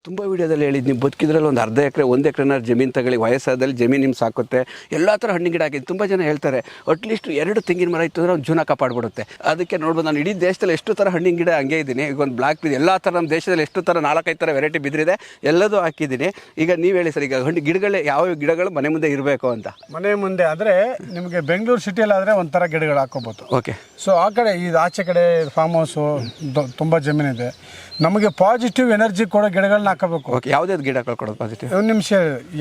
ತುಂಬ ವಿಡಿಯೋದಲ್ಲಿ ಹೇಳಿದ್ದು ನೀವು ಬದುಕಿದ್ರಲ್ಲಿ ಒಂದು ಅರ್ಧ ಎಕರೆ 1 ಎಕರೆನ ಜಮೀನು ತಗೊಳ್ಳಿ, ವಯಸ್ಸಾದಲ್ಲಿ ಜಮೀನು ನಿಮ್ಗೆ ಸಾಕುತ್ತೆ. ಎಲ್ಲ ಥರ ಹಣ್ಣಿನ ಗಿಡ ಹಾಕಿದ್ದು ತುಂಬ ಜನ ಹೇಳ್ತಾರೆ. ಅಟ್ಲೀಸ್ಟ್ 2 ತೆಂಗಿನ ಮರ ಇತ್ತು ಅಂದರೆ ಒಂದು ಜೀವನ ಕಾಪಾಡ್ಬಿಡುತ್ತೆ. ಅದಕ್ಕೆ ನೋಡ್ಬೋದು, ನಾನು ಇಡೀ ದೇಶದಲ್ಲಿ ಎಷ್ಟು ಥರ ಹಣ್ಣಿನ ಗಿಡ ಹಂಗೆ ಇದ್ದೀನಿ. ಈಗ ಒಂದು ಬ್ಲಾಕ್ ಬಿದ್ದು ಎಲ್ಲ ಥರ ನಮ್ಮ ದೇಶದಲ್ಲಿ ಎಷ್ಟು ಥರ 4-5 ಥರ ವೆರೈಟಿ ಬಿದ್ದಿದೆ, ಎಲ್ಲದೂ ಹಾಕಿದ್ದೀನಿ. ಈಗ ನೀವು ಹೇಳಿ ಸರ್, ಈಗ ಹಣ್ಣು ಗಿಡಗಳೇ ಯಾವ ಗಿಡಗಳು ಮನೆ ಮುಂದೆ ಇರಬೇಕು ಅಂತ? ಮನೆ ಮುಂದೆ ಆದರೆ ನಿಮಗೆ ಬೆಂಗಳೂರು ಸಿಟಿಯಲ್ಲಿ ಆದರೆ ಒಂಥರ ಗಿಡಗಳು ಹಾಕೋಬೋದು. ಓಕೆ. ಸೊ ಆ ಕಡೆ ಇದು ಆಚೆ ಕಡೆ ಫಾರ್ಮ್ ಹೌಸು ತುಂಬ ಜಮೀನಿದೆ, ನಮಗೆ ಪಾಸಿಟಿವ್ ಎನರ್ಜಿ ಕೊಡೋ ಗಿಡಗಳನ್ನ ಹಾಕೋಬೇಕು. ಓಕೆ. ಯಾವುದಾದ್ರು ಗಿಡಗಳು ಕೊಡೋದು ಪಾಸಿಟಿವ್? ಒಂದು ನಿಮಿಷ,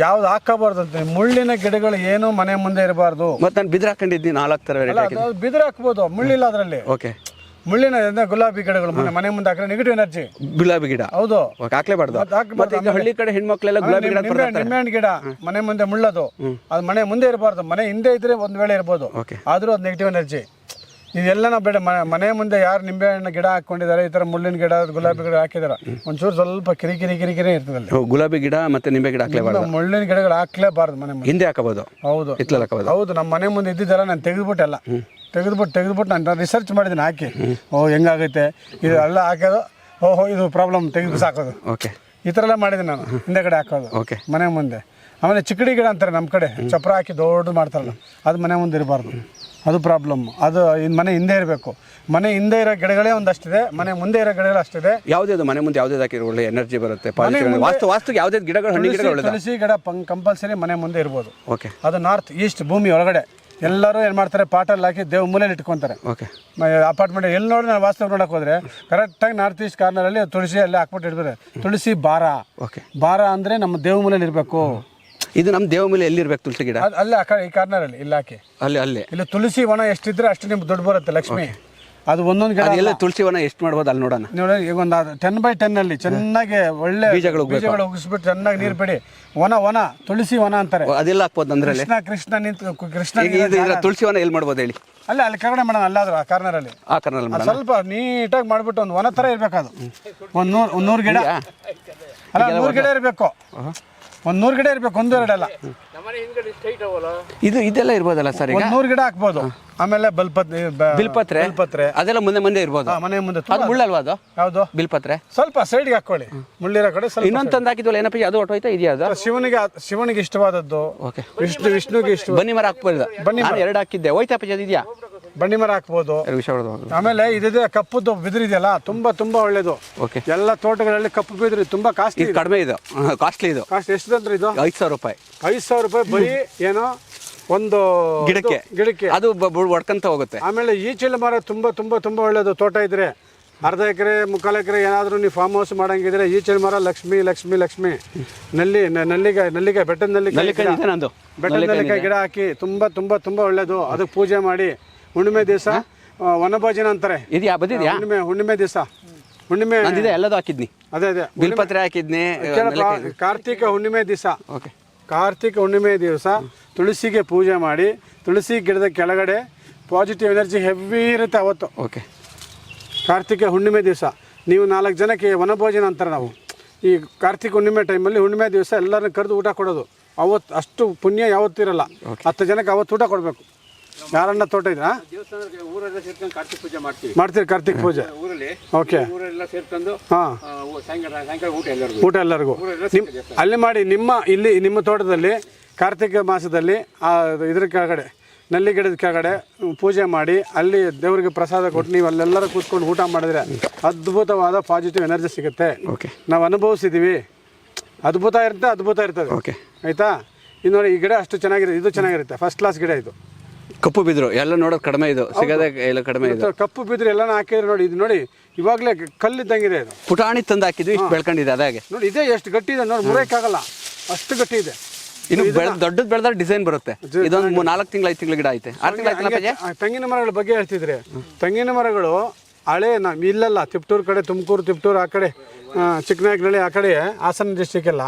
ಯಾವ್ದು ಹಾಕಬಾರ್ದು ಅಂತ, ಮುಳ್ಳಿನ ಗಿಡಗಳು ಏನು ಮನೆ ಮುಂದೆ ಇರಬಾರ್ದು. ಮತ್ತು ನಾನು ಬಿದ್ರು ಹಾಕೊಂಡಿದ್ದೀನಿ 4 ಥರ ವೆರೈಟಿ. ಬಿದಿರು ಹಾಕ್ಬೋದು, ಮುಳ್ಳಿಲ್ಲ ಅದರಲ್ಲಿ. ಓಕೆ. ಮುಳ್ಳಿನ ಗುಲಾಬಿ ಗಿಡಗಳು ಮನೆ ಮುಂದೆ ಹಾಕಿದ್ರೆ ನೆಗೆಟಿವ್ ಎನರ್ಜಿ. ಗುಲಾಬಿ ಗಿಡ ಹೌದು, ಹಾಕ್ಲೇಬಾರ್ದು. ಮತ್ತೆ ಈಗ ಹಳ್ಳಿ ಕಡೆ ಹೆಣ್ಮಕ್ಳೆಲ್ಲ ಗುಲಾಬಿ ಗಿಡ, ನಿಂಬೆಹಣ್ಣು ಗಿಡ ಮನೆ ಮುಂದೆ ಮುಳ್ಳದು, ಅದು ಮನೆ ಮುಂದೆ ಇರಬಾರ್ದು. ಮನೆ ಹಿಂದೆ ಇದ್ರೆ ಒಂದ್ ವೇಳೆ ಇರ್ಬೋದು, ಆದ್ರೂ ಅದು ನೆಗೆಟಿವ್ ಎನರ್ಜಿ. ಇದೆಲ್ಲ ಬೇಡ. ಮನೆ ಮುಂದೆ ಯಾರು ನಿಂಬೆಹಣ್ಣು ಗಿಡ ಹಾಕೊಂಡಿದ್ದಾರೆ, ಈ ತರ ಮುಳ್ಳಿನ ಗಿಡ ಗುಲಾಬಿ ಗಿಡ ಹಾಕಿದಾರೆ, ಒಂಚೂರು ಸ್ವಲ್ಪ ಕಿರಿಕಿರಿ ಇರ್ತದಲ್ಲಿ. ಗುಲಾಬಿ ಗಿಡ ಮತ್ತೆ ನಿಂಬೆ ಗಿಡ ಹಾಕ್ಲೇಬಾರ್ದು. ಮುಳ್ಳಿನ ಗಿಡಗಳು ಹಾಕ್ಲೇಬಾರ್ದು ಮನೆ ಮುಂದೆ. ಹಿಂದೆ ಹಾಕಬಹುದು. ಹೌದು, ಹೌದು. ನಮ್ಮ ಮನೆ ಮುಂದೆ ಇದ್ದಿದ್ದೆಲ್ಲ ನಾನು ತೆಗೆದ್ಬಿಟ್ಟು ನಾನು ರಿಸರ್ಚ್ ಮಾಡಿದ್ದೀನಿ ಹಾಕಿ. ಹೆಂಗಾಗುತ್ತೆ ಇದು ಎಲ್ಲ ಹಾಕೋದು, ಇದು ಪ್ರಾಬ್ಲಮ್ ತೆಗೆದು ಸಾಕೋದು. ಓಕೆ. ಈ ಥರ ಎಲ್ಲ ಮಾಡಿದ್ದೀನಿ ನಾನು, ಹಿಂದೆಗಡೆ ಹಾಕೋದು. ಓಕೆ. ಮನೆ ಮುಂದೆ. ಆಮೇಲೆ ಚಿಕ್ಕಡಿ ಗಿಡ ಅಂತಾರೆ ನಮ್ಮ ಕಡೆ, ಚಪ್ರ ಹಾಕಿ ದೊಡ್ಡದು ಮಾಡ್ತಾರಲ್ಲ, ಅದು ಮನೆ ಮುಂದೆ ಇರಬಾರ್ದು. ಅದು ಪ್ರಾಬ್ಲಮ್. ಅದು ಮನೆ ಹಿಂದೆ ಇರಬೇಕು. ಮನೆ ಹಿಂದೆ ಇರೋ ಗಿಡಗಳೇ ಒಂದಷ್ಟಿದೆ, ಮನೆ ಮುಂದೆ ಇರೋ ಗಿಡಗಳು ಅಷ್ಟಿದೆ. ಯಾವುದೇ ಮನೆ ಮುಂದೆ ಯಾವುದೇ ಹಾಕಿರೋ ಒಳ್ಳೆ ಎನರ್ಜಿ ಬರುತ್ತೆ. ವಾಸ್ತು ಯಾವುದೇ ಗಿಡಗಳು, ಹಣ್ಣು ಗಿಡಗಳು, ತುಳಸಿ ಗಿಡ ಕಂಪಲ್ಸರಿ ಮನೆ ಮುಂದೆ ಇರ್ಬೋದು. ಓಕೆ. ಅದು ನಾರ್ತ್ ಈಸ್ಟ್ ಭೂಮಿ ಒಳಗಡೆ ಎಲ್ಲರೂ ಏನು ಮಾಡ್ತಾರೆ, ಪಾಟಲ್ಲಿ ಹಾಕಿ ದೇವ್ ಮೂಲೆಯಲ್ಲಿ ಇಟ್ಕೊತಾರೆ. ಓಕೆ. ಅಪಾರ್ಟ್ಮೆಂಟ್ ಎಲ್ಲಿ ನೋಡಿ ನಾನು ವಾಸ್ತವ ನೋಡಕ್ಕೆ ಹೋದ್ರೆ ಕರೆಕ್ಟಾಗಿ ನಾರ್ತ್ ಈಸ್ಟ್ ಕಾರ್ನರಲ್ಲಿ ತುಳಸಿ ಅಲ್ಲಿ ಹಾಕ್ಬಿಟ್ಟು ಇಡ್ತಾರೆ. ತುಳಸಿ ಬಾರ. ಓಕೆ. ಬಾರ ಅಂದರೆ ನಮ್ಮ ದೇವ್ ಮೂಲೆಯಲ್ಲಿ ಇರಬೇಕು. ಇದು ನಮ್ಮ ದೇವ ಮೇಲೆ ಎಲ್ಲಿರ್ಬೇಕು ತುಳಸಿ ಗಿಡ? ಅಲ್ಲೇ ಈ ಕಾರ್ನರಲ್ಲಿ ಇಲ್ಲಿ ಹಾಕಿ. ಅಲ್ಲಿ ಇಲ್ಲಿ ತುಳಸಿ ವನ ಎಷ್ಟಿದ್ರೆ ಅಷ್ಟು ನಿಮ್ಗೆ ದುಡ್ಡು ಬರುತ್ತೆ, ಲಕ್ಷ್ಮಿ. ಅದು ಒಂದೊಂದು ಗಿಡ ಎಲ್ಲ ತುಳಸಿ ವನ ಎಷ್ಟು ಮಾಡ್ಬೋದು ಅಲ್ಲಿ ನೋಡೋಣ. ನೋಡಿ, ಈಗ ಒಂದು 10x10 ಅಲ್ಲಿ ಚೆನ್ನಾಗಿ ಒಳ್ಳೆ ಬೀಜಗಳು ಉಗಿಸ್ಬಿಟ್ಟು ಚೆನ್ನಾಗಿ ನೀರು ಬಿಡಿ. ವನ ತುಳಸಿ ವನ ಅಂತಾರೆ. ಅದೆಲ್ಲ ಹಾಕ್ಬೋದು ಅಂದ್ರೆ ಕೃಷ್ಣ ನಿಂತು ಕೃಷ್ಣ. ತುಳಸಿ ವನ ಎಲ್ಲಿ ಮಾಡ್ಬೋದು ಹೇಳಿ? ಅಲ್ಲಿ ಕೆಳಗಡೆ ಮಾಡೋಣ, ಅಲ್ಲಾದ್ರೂ ಆ ಕಾರ್ನರಲ್ಲಿ. ಆ ಕಾರ್ನರಲ್ಲಿ ಸ್ವಲ್ಪ ನೀಟಾಗಿ ಮಾಡ್ಬಿಟ್ಟು ಒಂದು ವನ ಥರ ಇರಬೇಕದು. ಒಂದು 100 ಗಿಡ ಅಲ್ಲ, 100 ಗಿಡ ಇರಬೇಕು. ಒಂದು 100 ಗಿಡ ಇರಬೇಕು, 1-2 ಅಲ್ಲ. ಇದೆಲ್ಲ ಇರ್ಬೋದಲ್ಲ ಸರ್? ಈಗ 100 ಗಿಡ ಹಾಕ್ಬೋದು. ಆಮೇಲೆ ಬಿಲ್ಪತ್ರೆ ಅದೆಲ್ಲ ಮುಂದೆ ಇರ್ಬೋದು. ಮನೆ ಮುಂದೆ ಮುಳ್ಳಲ್ವಾ ಅದು? ಯಾವುದು ಬಿಲ್ಪತ್ರೆ? ಸ್ವಲ್ಪ ಸೈಡ್ಗೆ ಹಾಕೊಳ್ಳಿ, ಮುಳ್ಳಿರೋ ಕಡೆ. ಇನ್ನೊಂದು ತಂದು ಹಾಕಿದ್ವಲ್ಲ, ಏನಪ್ಪ ಅದು ಹೊಟ್ಟೋಯ್ತಾ? ಇದೆಯಾ ಅದು? ಶಿವನಿಗೆ ಇಷ್ಟವಾದದ್ದು. ವಿಷ್ಣುಗೆ ಇಷ್ಟ. ಬನ್ನಿ ಮರ ಹಾಕ್ಬೋದು. ಬನ್ನಿ ಮರ 2 ಹಾಕಿದ್ದೆ, ಹೋಯ್ತಾ ಪೂಜೆ? ಇದೆಯಾ? ಬನ್ನಿ ಮರ ಹಾಕ್ಬೋದು. ಆಮೇಲೆ ಇದಿದೆ, ಕಪ್ಪುದು ಬಿದಿರು ಇದೆಯಲ್ಲ, ತುಂಬಾ ಒಳ್ಳೇದು. ಎಲ್ಲ ತೋಟಗಳಲ್ಲಿ ಕಪ್ಪು ಬಿದಿರು ತುಂಬಾ ಕಾಸ್ಟ್ಲಿ. ಕಡಿಮೆ ಇದು, ಕಾಸ್ಟ್ಲಿ. ಇದು ಕಾಸ್ಟ್ ಎಷ್ಟು ಅಂದ್ರೆ ಇದು 5,000 ರೂಪಾಯಿ. 5,000 ರೂಪಾಯಿ ಬರೀ ಏನೋ ಒಂದು ಗಿಡಕ್ಕೆ. ಅದು ಒಡ್ಕಂತ ಹೋಗುತ್ತೆ. ಆಮೇಲೆ ಈಚಲ ಮರ ತುಂಬಾ ಒಳ್ಳೇದು. ತೋಟ ಇದ್ರೆ ಅರ್ಧ ಎಕರೆ 3/4 ಎಕರೆ ಏನಾದರೂ ನೀವು ಫಾರ್ಮ್ ಹೌಸ್ ಮಾಡಂಗಿದ್ರೆ ಈಚಲ ಮರ ಲಕ್ಷ್ಮಿ. ನಲ್ಲಿಕಾಯಿ ಬೆಟ್ಟದ ನಲ್ಲಿಕಾಯಿ ಗಿಡ ಹಾಕಿ ತುಂಬಾ ಒಳ್ಳೇದು. ಅದಕ್ಕೆ ಪೂಜೆ ಮಾಡಿ ಹುಣ್ಣಿಮೆ ದಿವಸ ವನಭೋಜನ ಅಂತಾರೆ. ಇದೆಯಾ? ಬಂದಿದ್ಯಾ? ಹುಣ್ಣಿಮೆ ದಿವಸ ಎಲ್ಲದೂ ಹಾಕಿದ್ನಿ. ಅದೇ ಬಿಲ್ಪತ್ರೆ ಹಾಕಿದ್ನಿ. ಕಾರ್ತಿಕ ಹುಣ್ಣಿಮೆ ದಿವಸ ತುಳಸಿಗೆ ಪೂಜೆ ಮಾಡಿ, ತುಳಸಿ ಗಿಡದ ಕೆಳಗಡೆ ಪಾಸಿಟಿವ್ ಎನರ್ಜಿ ಹೆವಿ ಇರುತ್ತೆ ಅವತ್ತು. ಓಕೆ. ಕಾರ್ತಿಕ ಹುಣ್ಣಿಮೆ ದಿವಸ ನೀವು 4 ಜನಕ್ಕೆ ವನಭೋಜನ ಅಂತಾರೆ ನಾವು. ಈ ಕಾರ್ತಿಕ ಹುಣ್ಣಿಮೆ ಟೈಮಲ್ಲಿ ಹುಣ್ಣಿಮೆ ದಿವಸ ಎಲ್ಲರನ್ನ ಕರೆದು ಊಟ ಕೊಡೋದು. ಅವತ್ತು ಅಷ್ಟು ಪುಣ್ಯ ಯಾವತ್ತೂ ಇರಲ್ಲ. 10 ಜನಕ್ಕೆ ಅವತ್ತು ಊಟ ಕೊಡಬೇಕು. ಯಾರನ್ನ ತೋಟ ಇದ್ರಾ ಮಾಡ್ತೀರಿ ಕಾರ್ತಿಕ ಪೂಜೆ? ಓಕೆ. ಊಟ ಎಲ್ಲರಿಗೂ ಅಲ್ಲಿ ಮಾಡಿ. ನಿಮ್ಮ ತೋಟದಲ್ಲಿ ಕಾರ್ತಿಕ ಮಾಸದಲ್ಲಿ ಇದ್ರ ಕೆಳಗಡೆ ನಲ್ಲಿ ಗಿಡದ ಕೆಳಗಡೆ ಪೂಜೆ ಮಾಡಿ ಅಲ್ಲಿ ದೇವರಿಗೆ ಪ್ರಸಾದ ಕೊಟ್ಟು ನೀವು ಅಲ್ಲೆಲ್ಲರೂ ಕೂತ್ಕೊಂಡು ಊಟ ಮಾಡಿದ್ರೆ ಅದ್ಭುತವಾದ ಪಾಸಿಟಿವ್ ಎನರ್ಜಿ ಸಿಗುತ್ತೆ. ನಾವು ಅನುಭವಿಸಿದ್ದೀವಿ. ಅದ್ಭುತ ಇರ್ತದೆ. ಓಕೆ. ಆಯ್ತಾ? ಇದು ನೋಡಿ, ಈ ಗಿಡ ಅಷ್ಟು ಚೆನ್ನಾಗಿದೆ. ಇದು ಚೆನ್ನಾಗಿರುತ್ತೆ, ಫಸ್ಟ್ ಕ್ಲಾಸ್ ಗಿಡ. ಇದು ಕಪ್ಪು ಬಿದ್ರು ಎಲ್ಲ ನೋಡೋದು ಕಡಿಮೆ, ಇದು ಸಿಗದೆ ಎಲ್ಲ ಕಡಿಮೆ. ಇದು ಕಪ್ಪು ಬಿದ್ರು ಎಲ್ಲ ಹಾಕಿದ್ರೆ ನೋಡಿ, ಇದು ನೋಡಿ ಇವಾಗಲೇ ಕಲ್ಲಿದ್ದಂಗಿದೆ. ಇದು ಪುಟಾಣಿ ತಂದು ಹಾಕಿದ್ವಿ, ಇಷ್ಟು ಬೆಳ್ಕೊಂಡಿದೆ. ಅದಾಗೆ ನೋಡಿ, ಇದೇ ಎಷ್ಟು ಗಟ್ಟಿ ಇದೆ ನೋಡಿ, ಮುರಿಯಕ್ಕಾಗಲ್ಲ ಅಷ್ಟು ಗಟ್ಟಿ ಇದೆ. ಇನ್ನು ದೊಡ್ಡದು ಬೆಳೆದ್ರೆ ಡಿಸೈನ್ ಬರುತ್ತೆ. ಇದೊಂದು 4 ತಿಂಗಳು 5 ತಿಂಗಳು ಗಿಡ ಐತೆ. 6 ತಿಂಗಳು. ತೆಂಗಿನ ಮರಗಳ ಬಗ್ಗೆ ಹೇಳ್ತಿದ್ರೆ, ತೆಂಗಿನ ಮರಗಳು ಹಳೆ ಇಲ್ಲೆಲ್ಲ ತಿಪ್ಟೂರು ಕಡೆ, ತುಮಕೂರು ತಿಪ್ಟೂರು ಆ ಕಡೆ, ಚಿಕ್ಕನಾಯಕನಹಳ್ಳಿ ಆ ಕಡೆ, ಹಾಸನ ಡಿಸ್ಟಿಕ್ ಎಲ್ಲ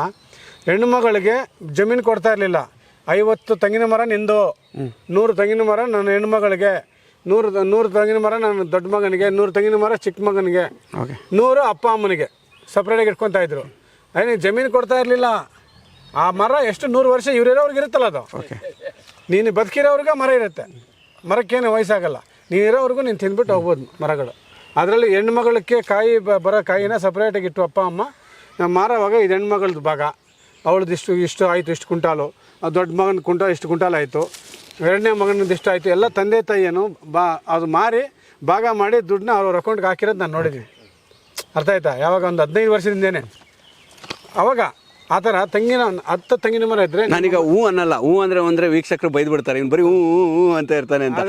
ಹೆಣ್ಣುಮಗಳಿಗೆ ಜಮೀನು ಕೊಡ್ತಾ ಇರಲಿಲ್ಲ. 50 ತೆಂಗಿನ ಮರ ನಿಂದು, 100 ತೆಂಗಿನ ಮರ ನನ್ನ ಹೆಣ್ಮಗಳಿಗೆ, 100 ತೆಂಗಿನ ಮರ ನನ್ನ ದೊಡ್ಡ ಮಗನಿಗೆ, 100 ತೆಂಗಿನ ಮರ ಚಿಕ್ಕ ಮಗನಿಗೆ, 100 ಅಪ್ಪ ಅಮ್ಮನಿಗೆ ಸಪ್ರೇಟಾಗಿ ಇಟ್ಕೊತಾ ಇದ್ರು. ಜಮೀನು ಕೊಡ್ತಾ ಇರಲಿಲ್ಲ. ಆ ಮರ ಎಷ್ಟು 100 ವರ್ಷ ಇವ್ರಿರೋರ್ಗೆ ಇರುತ್ತಲ್ಲ ಅದು. ನೀನು ಬದುಕಿರೋರ್ಗೆ ಮರ ಇರುತ್ತೆ. ಮರಕ್ಕೇನು ವಯಸ್ಸಾಗಲ್ಲ. ನೀನು ಇರೋವರೆಗೂ ನೀನು ತಿಂದ್ಬಿಟ್ಟು ಹೋಗ್ಬೋದು ಮರಗಳು. ಅದರಲ್ಲಿ ಹೆಣ್ಮಗಳಿಗೆ ಕಾಯಿ ಬರೋ ಕಾಯಿನ ಸಪ್ರೇಟಾಗಿ ಇಟ್ಟು ಅಪ್ಪ ಅಮ್ಮ ನಾವು ಮಾರೋವಾಗ ಇದು ಹೆಣ್ಮಗಳದ್ದು ಭಾಗ, ಅವಳದ್ದು ಇಷ್ಟು ಆಯಿತು, ಇಷ್ಟು ಕುಂಟಾಲು, ದೊಡ್ಡ ಮಗನ ಇಷ್ಟು ಕುಂಟಾಲ್ ಆಯಿತು, ಎರಡನೇ ಮಗನದ್ದು ಇಷ್ಟು ಆಯಿತು, ಎಲ್ಲ ತಂದೆ ತಾಯಿಯನ್ನು ಅದು ಮಾರಿ ಭಾಗ ಮಾಡಿ ದುಡ್ಡನ್ನ ಅವ್ರ ಅಕೌಂಟ್ಗೆ ಹಾಕಿರೋದು ನಾನು ನೋಡಿದ್ದೀನಿ. ಅರ್ಥ ಆಯ್ತಾ? ಯಾವಾಗ ಒಂದು 15 ವರ್ಷದಿಂದೇನೆ. ಅವಾಗ ಆ ಥರ ತೆಂಗಿನ 10 ತೆಂಗಿನ ಮರ ಇದ್ದರೆ ನಾನೀಗ ಹೂ ಅನ್ನಲ್ಲ, ಹೂ ಅಂದರೆ ವೀಕ್ಷಕರು ಬೈದು ಬಿಡ್ತಾರೆ, ಇವ್ನು ಬರೀ ಹೂ ಹೂ ಅಂತ ಇರ್ತಾನೆ ಅಂತ.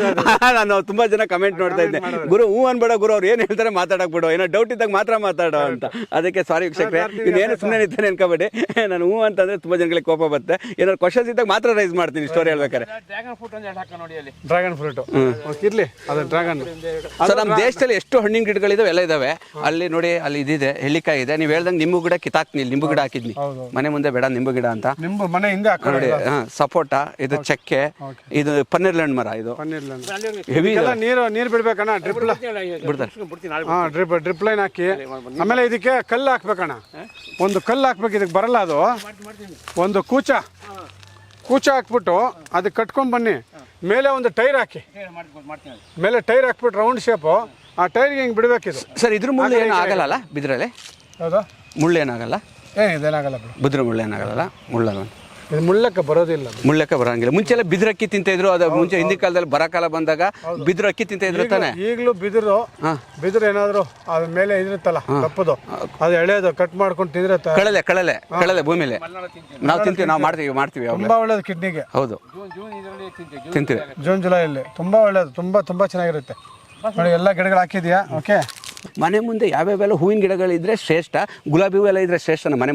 ನಾನು ತುಂಬ ಜನ ಕಮೆಂಟ್ ನೋಡ್ತಾ ಇದ್ದೆ, ಗುರು ಹೂ ಅನ್ಬೇಡ ಗುರು, ಅವ್ರು ಏನು ಹೇಳ್ತಾರೆ ಮಾತಾಡಕ್ ಬಿಡು, ಏನೋ ಡೌಟ್ ಇದ್ದಾಗ ಮಾತ್ರ ಮಾತಾಡೋ ಅಂತ. ಅದಕ್ಕೆ ಸಾರಿ ವೀಕ್ಷಕರೇ, ಇನ್ನೇನು ಸುಮ್ಮನೆ ನಿಂತಾನೆ ಅನ್ಕೋಬೇಡಿ. ನಾನು ಹೂ ಅಂತಂದ್ರೆ ತುಂಬ ಜನಗಳಿಗೆ ಕೋಪ ಬರುತ್ತೆ, ಏನಾದ್ರು ಕ್ವಶನ್ಸ್ ಇದ್ದಾಗ ಮಾತ್ರ ರೈಸ್ ಮಾಡ್ತೀನಿ ಸ್ಟೋರಿ ಹೇಳ್ಬೇಕಾರೆ. ಡ್ರ್ಯಾಗನ್ ಫ್ರೂಟು ಇರಲಿ, ಅದು ಡ್ರ್ಯಾಗನ್. ಸೊ ನಮ್ಮ ದೇಶದಲ್ಲಿ ಎಷ್ಟು ಹಣ್ಣಿನ ಗಿಡಗಳಿದಾವೆ ಎಲ್ಲ ಇದಾವೆ. ಅಲ್ಲಿ ನೋಡಿ, ಅಲ್ಲಿ ಇದಿದೆ, ಹೆಳ್ಳಿಕಾಯಿ ಇದೆ. ನೀವು ಹೇಳ್ದಂಗೆ ನಿಂಬು ಗಿಡ ಕಿತ್ತಾಕ್ನಿ, ನಿಂಬು ಗಿಡ ಹಾಕಿದ್ನಿ ಮನೆ ಮುಂದೆ, ಬೇಡ ನಿಂಬು ಗಿಡ ಅಂತ. ನಿಂಬು ಮನೆ ಹಿಂದೆ ನೋಡಿ, ಸಪೋಟ, ಇದು ಚಕ್ಕೆ, ಇದು ಪನ್ನೀರ್ಲೆ ಹಣ್ಣು ಮರ, ಇದು ಹೆವಿ ನೀರು ಬಿಡ್ಬೇಕಣ್ಣ, ಡ್ರಿಪ್ ಲೈನ್ ಹಾಕಿ. ಆಮೇಲೆ ಇದಕ್ಕೆ ಕಲ್ಲು ಹಾಕ್ಬೇಕಣ್ಣ, ಒಂದು ಕಲ್ಲು ಹಾಕ್ಬೇಕು, ಇದಕ್ಕೆ ಬರಲ್ಲ ಅದು. ಒಂದು ಕೂಚ ಹಾಕ್ಬಿಟ್ಟು ಅದಕ್ಕೆ ಕಟ್ಕೊಂಡ್ ಬನ್ನಿ, ಮೇಲೆ ಒಂದು ಟೈರ್ ಹಾಕಿ, ಮೇಲೆ ಟೈರ್ ಹಾಕ್ಬಿಟ್ಟು ರೌಂಡ್ ಶೇಪು, ಆ ಟೈರ್ಗೆ ಹಿಂಗೆ ಬಿಡ್ಬೇಕಿದು. ಸರ್ ಇದ್ರ ಮುಳ್ಳು ಏನು ಆಗಲ್ಲ ಬಿದ್ರಲ್ಲಿ? ಹೌದಾ? ಮುಳ್ಳು ಏನಾಗಲ್ಲ? ಇದೇನಾಗಲ್ಲ ಬಿಡು, ಬಿದ್ರ ಮುಳ್ಳು ಏನಾಗಲ್ಲ. ಮುಳ್ಳಲ್ಲ, ಇದು ಮುಳ್ಳಕ್ಕೆ ಬರೋದಿಲ್ಲ, ಮುಳ್ಳಕ್ಕೆ ಬರಂಗಿಲ್ಲ. ಮುಂಚೆಲ್ಲ ಬಿದ್ರಕ್ಕಿ ತಿಂತಿದ್ರು, ಅದು ಮುಂಚೆ ಹಿಂದಿನ ಕಾಲದಲ್ಲಿ ಬರಕಾಲ ಬಂದಾಗ ಬಿದ್ರಕ್ಕಿ ತಿಂತಿದ್ರು ತಾನೆ. ಈಗಲೂ ಬಿದಿರು ಏನಾದ್ರು ಅದ್ರ ಮೇಲೆ ಇದಿರುತ್ತಲ್ಲ ತಪ್ಪದು, ಅದು ಎಳೆಯೋದು ಕಟ್ ಮಾಡ್ಕೊಂಡು ತಿಂದ್ರೆ ಕಳಲೆ ಭೂಮಿಲಿ ನಾವು ತಿಂತೀವಿ, ನಾವು ಮಾಡ್ತೀವಿ. ತುಂಬಾ ಒಳ್ಳೇದು ಕಿಡ್ನಿಗೆ. ಹೌದು, ತಿಂತೀವಿ. ಜೂನ್ ಜುಲೈಯಲ್ಲಿ ತುಂಬಾ ಒಳ್ಳೇದು, ತುಂಬಾ ಚೆನ್ನಾಗಿರುತ್ತೆ. ನೋಡಿ ಎಲ್ಲ ಗಿಡಗಳು ಹಾಕಿದ್ಯಾ? ಓಕೆ. ಮನೆ ಮುಂದೆ ಯಾವ್ಯಾವೆಲ್ಲ ಹೂವಿನ ಗಿಡಗಳಿದ್ರೆ ಶ್ರೇಷ್ಠ, ಗುಲಾಬಿ ಹೂವೆಲ್ಲ ಇದ್ರೆ ಶ್ರೇಷ್ಠ. ಮನೆ